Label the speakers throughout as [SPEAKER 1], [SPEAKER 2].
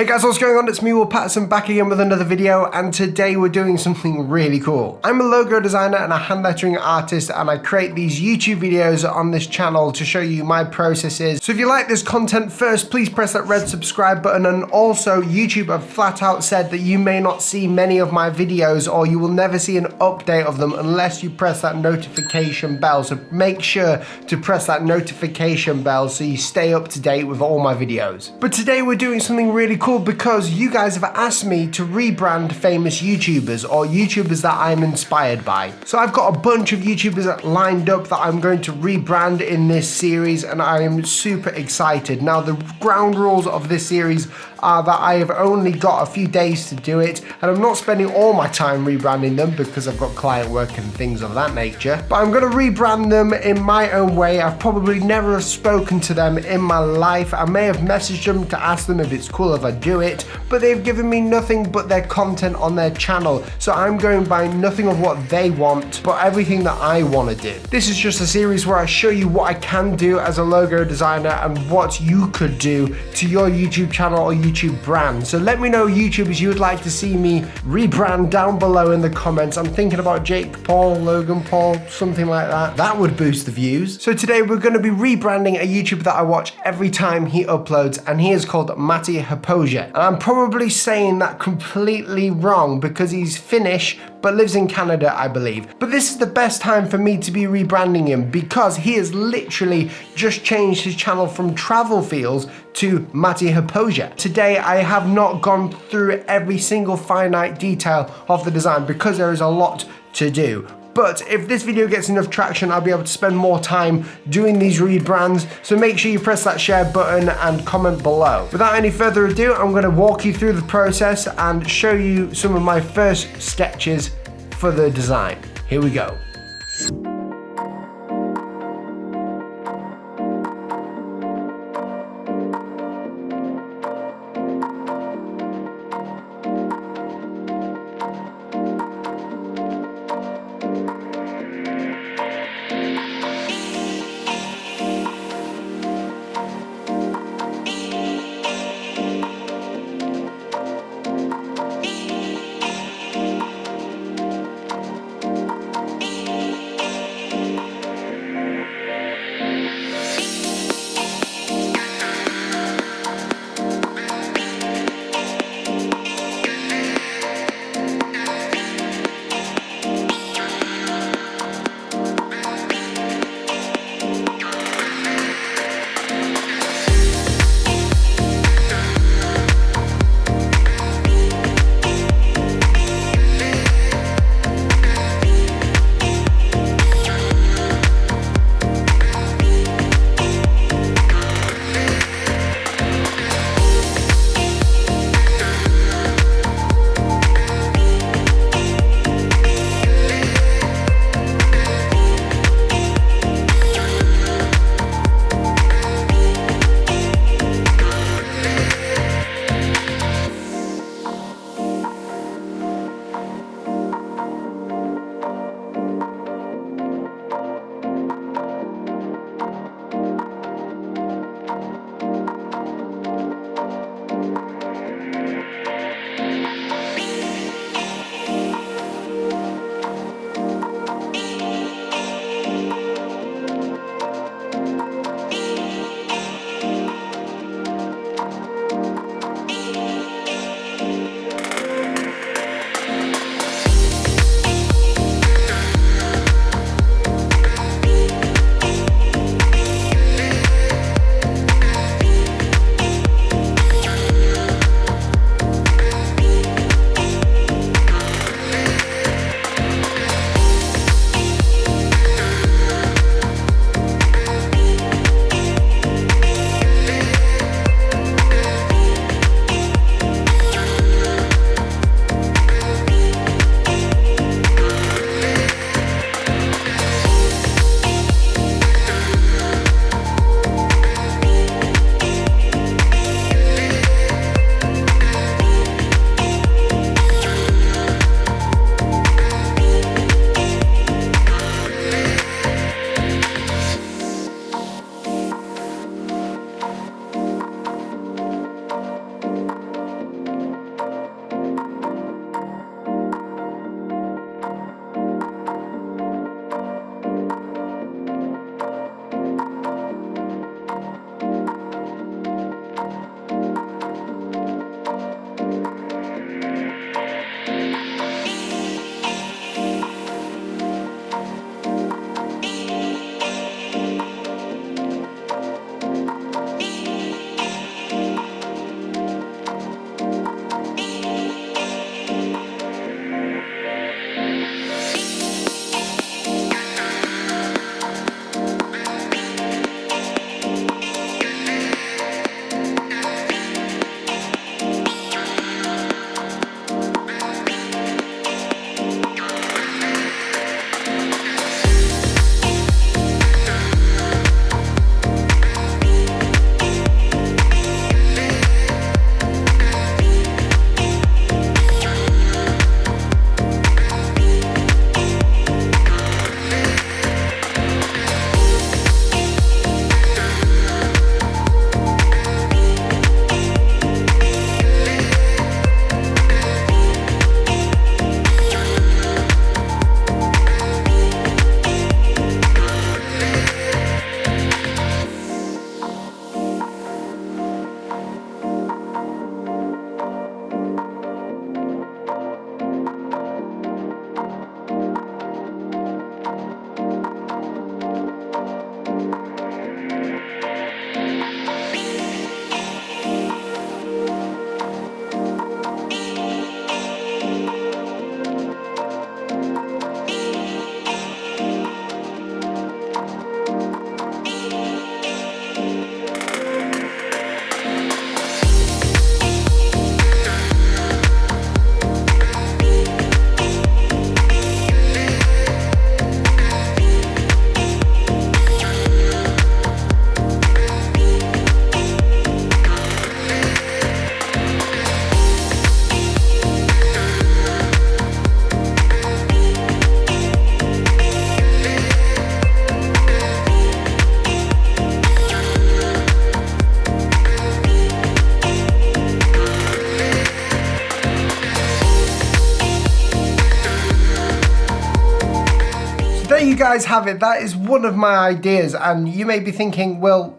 [SPEAKER 1] Hey guys, what's going on? It's me, Paterson, back again with another video, and today we're doing something really cool. I'm a logo designer and a hand lettering artist, and I create these YouTube videos on this channel to show you my processes. So if you like this content, first please press that red subscribe button, and also YouTube have flat out said that you may not see many of my videos, or you will never see an update of them unless you press that notification bell. So make sure to press that notification bell so you stay up to date with all my videos. But today we're doing something really cool because you guys have asked me to rebrand famous YouTubers or YouTubers that I'm inspired by. So I've got a bunch of YouTubers lined up that I'm going to rebrand in this series, and I am super excited. Now the ground rules of this series are that I have only got a few days to do it, and I'm not spending all my time rebranding them because I've got client work and things of that nature. But I'm going to rebrand them in my own way. I've probably never have spoken to them in my life. I may have messaged them to ask them if it's cool if I do it, but they've given me nothing but their content on their channel. So I'm going by nothing of what they want, but everything that I want to do. This is just a series where I show you what I can do as a logo designer and what you could do to your YouTube channel or YouTube brand. So let me know YouTubers you would like to see me rebrand down below in the comments. I'm thinking about Jake Paul, Logan Paul, something like that. That would boost the views. So today we're going to be rebranding a YouTuber that I watch every time he uploads, and he is called Matti Haapoja. And I'm probably saying that completely wrong because he's Finnish but lives in Canada, I believe. But this is the best time for me to be rebranding him because he has literally just changed his channel from Travel Feels to Matti Haapoja. Today I have not gone through every single finite detail of the design because there is a lot to do. But if this video gets enough traction, I'll be able to spend more time doing these rebrands. So make sure you press that share button and comment below. Without any further ado, I'm going to walk you through the process and show you some of my first sketches for the design. Here we go. guys have it, that is one of my ideas, and you may be thinking, well,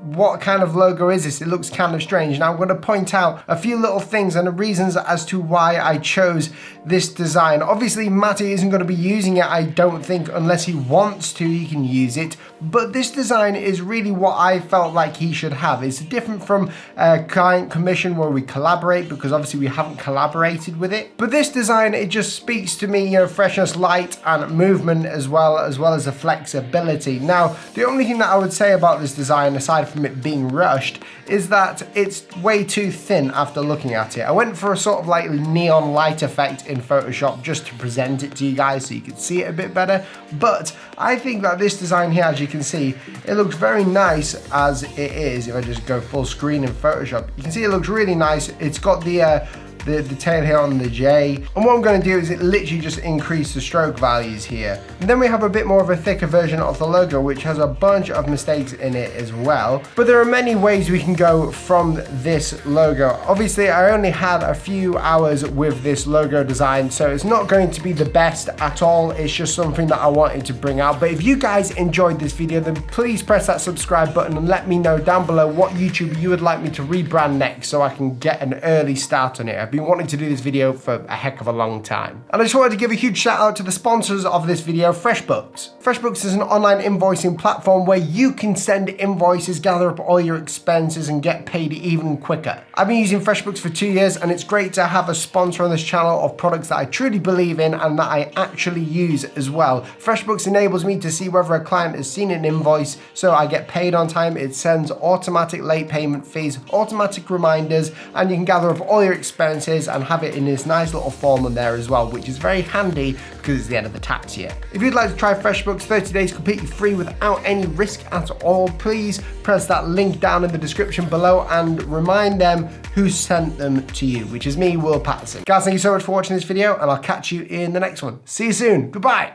[SPEAKER 1] what kind of logo is this? It looks kind of strange. Now I'm going to point out a few little things and the reasons as to why I chose this design. Obviously Matti isn't going to be using it, I don't think, unless he wants to, he can use it. But this design is really what I felt like he should have. It's different from a client commission where we collaborate, because obviously we haven't collaborated with it. But this design, it just speaks to me, you know, freshness, light and movement as well as the flexibility. Now, the only thing that I would say about this design, aside from it being rushed, is that it's way too thin after looking at it. I went for a sort of like neon light effect in Photoshop just to present it to you guys so you could see it a bit better, but I think that this design here, as you can see, it looks very nice as it is. If I just go full screen in Photoshop, you can see it looks really nice. It's got the tail here on the J. And what I'm going to do is it literally just increase the stroke values here. And then we have a bit more of a thicker version of the logo, which has a bunch of mistakes in it as well. But there are many ways we can go from this logo. Obviously, I only had a few hours with this logo design, so it's not going to be the best at all. It's just something that I wanted to bring out. But if you guys enjoyed this video, then please press that subscribe button and let me know down below what YouTuber you would like me to rebrand next so I can get an early start on it. I've been wanting to do this video for a heck of a long time. And I just wanted to give a huge shout out to the sponsors of this video, FreshBooks. FreshBooks is an online invoicing platform where you can send invoices, gather up all your expenses and get paid even quicker. I've been using FreshBooks for 2 years and it's great to have a sponsor on this channel of products that I truly believe in and that I actually use as well. FreshBooks enables me to see whether a client has seen an invoice so I get paid on time. It sends automatic late payment fees, automatic reminders, and you can gather up all your expenses and have it in this nice little form on there as well, which is very handy because it's the end of the tax year. If you'd like to try FreshBooks 30 days completely free without any risk at all, please press that link down in the description below and remind them who sent them to you, which is me, Will Paterson. Guys, thank you so much for watching this video and I'll catch you in the next one. See you soon. Goodbye.